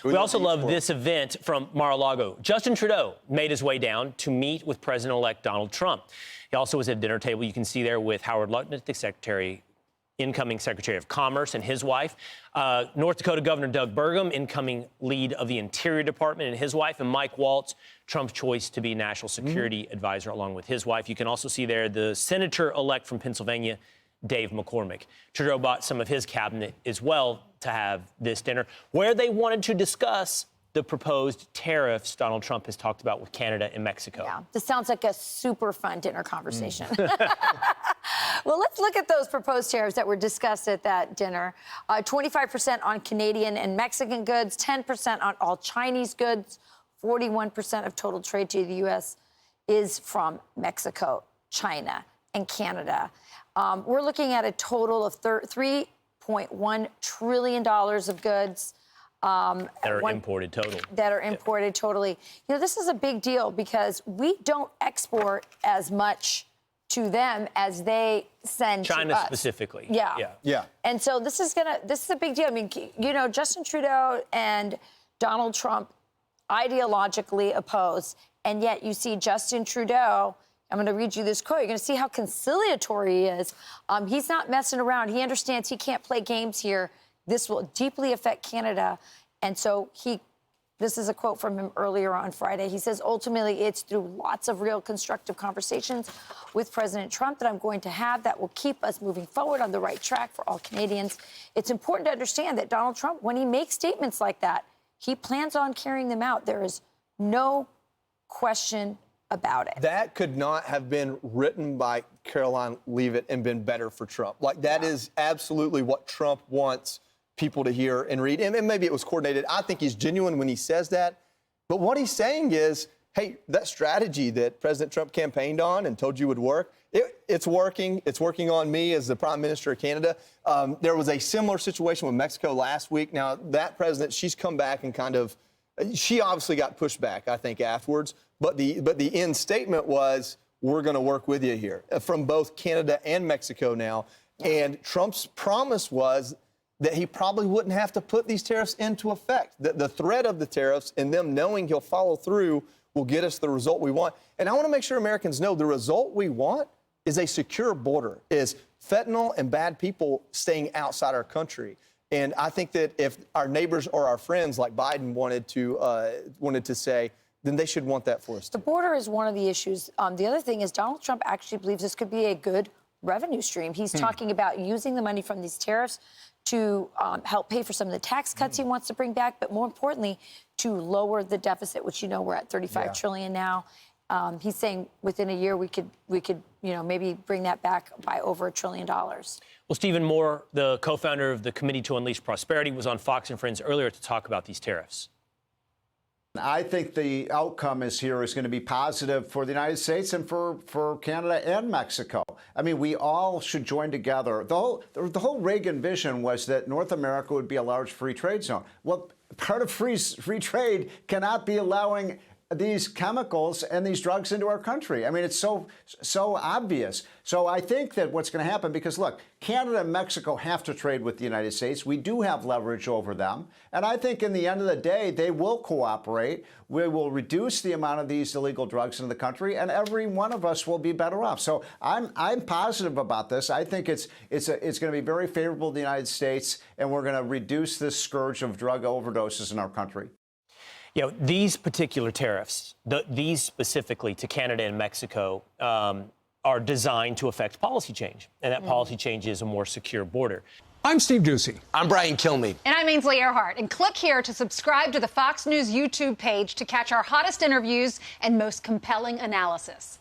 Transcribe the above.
We also love this event from Mar-a-Lago. Justin Trudeau made his way down to meet with President-elect Donald Trump. He also was at a dinner table, you can see there, with Howard Lutnick, the incoming Secretary of Commerce, and his wife. North Dakota Governor Doug Burgum, incoming lead of the Interior Department, and his wife, and Mike Waltz, Trump's choice to be National Security Advisor, along with his wife. You can also see there the Senator-elect from Pennsylvania, Dave McCormick. Trudeau brought some of his cabinet as well to have this dinner, where they wanted to discuss the proposed tariffs Donald Trump has talked about with Canada and Mexico. Yeah, this sounds like a super fun dinner conversation. Well, let's look at those proposed tariffs that were discussed at that dinner. 25% on Canadian and Mexican goods, 10% on all Chinese goods, 41% of total trade to the U.S. is from Mexico, China, and Canada. We're looking at a total of $3.1 trillion of goods. That are imported total. That are imported totally. You know, this is a big deal because we don't export as much to them as they send China to us. Specifically. Yeah. And so this is a big deal. I mean, you know, Justin Trudeau and Donald Trump ideologically opposed, and yet you see Justin Trudeau. I'm going to read you this quote. You're going to see how conciliatory he is. He's not messing around. He understands he can't play games here. This will deeply affect Canada. And so this is a quote from him earlier on Friday. He says, ultimately, it's through lots of real constructive conversations with President Trump that I'm going to have that will keep us moving forward on the right track for all Canadians. It's important to understand that Donald Trump, when he makes statements like that, he plans on carrying them out. There is no question about it. That could not have been written by Caroline Leavitt and been better for Trump. Like, that is absolutely what Trump wants people to hear and read. And maybe it was coordinated. I think he's genuine when he says that. But what he's saying is, hey, that strategy that President Trump campaigned on and told you would work, it's working. It's working on me as the Prime Minister of Canada. There was a similar situation with Mexico last week. Now, that president, she's come back and she obviously got pushed back, I think, afterwards. But the end statement was, we're going to work with you here, from both Canada and Mexico now. And Trump's promise was that he probably wouldn't have to put these tariffs into effect. The threat of the tariffs and them knowing he'll follow through will get us the result we want. And I want to make sure Americans know the result we want is a secure border, is fentanyl and bad people staying outside our country. And I think that if our neighbors or our friends, like Biden wanted to say, then they should want that for us too. The border is one of the issues. The other thing is Donald Trump actually believes this could be a good revenue stream. He's talking about using the money from these tariffs to help pay for some of the tax cuts he wants to bring back, but more importantly, to lower the deficit, which, you know, we're at $35 trillion now. He's saying within a year we could, you know, maybe bring that back by over $1 trillion. Well, Stephen Moore, the co-founder of the Committee to Unleash Prosperity, was on Fox and Friends earlier to talk about these tariffs. I think the outcome is going to be positive for the United States and for Canada and Mexico. I mean, we all should join together. The whole Reagan vision was that North America would be a large free trade zone. Well, part of free trade cannot be allowing these chemicals and these drugs into our country. I mean, it's so obvious. So I think that what's going to happen, because look, Canada and Mexico have to trade with the United States. We do have leverage over them. And I think in the end of the day, they will cooperate. We will reduce the amount of these illegal drugs into the country, and every one of us will be better off. So I'm positive about this. I think it's going to be very favorable to the United States, and we're going to reduce this scourge of drug overdoses in our country. You know, these particular tariffs, these specifically to Canada and Mexico, are designed to affect policy change. And that policy change is a more secure border. I'm Steve Doocy. I'm Brian Kilmeade. And I'm Ainsley Earhart. And click here to subscribe to the Fox News YouTube page to catch our hottest interviews and most compelling analysis.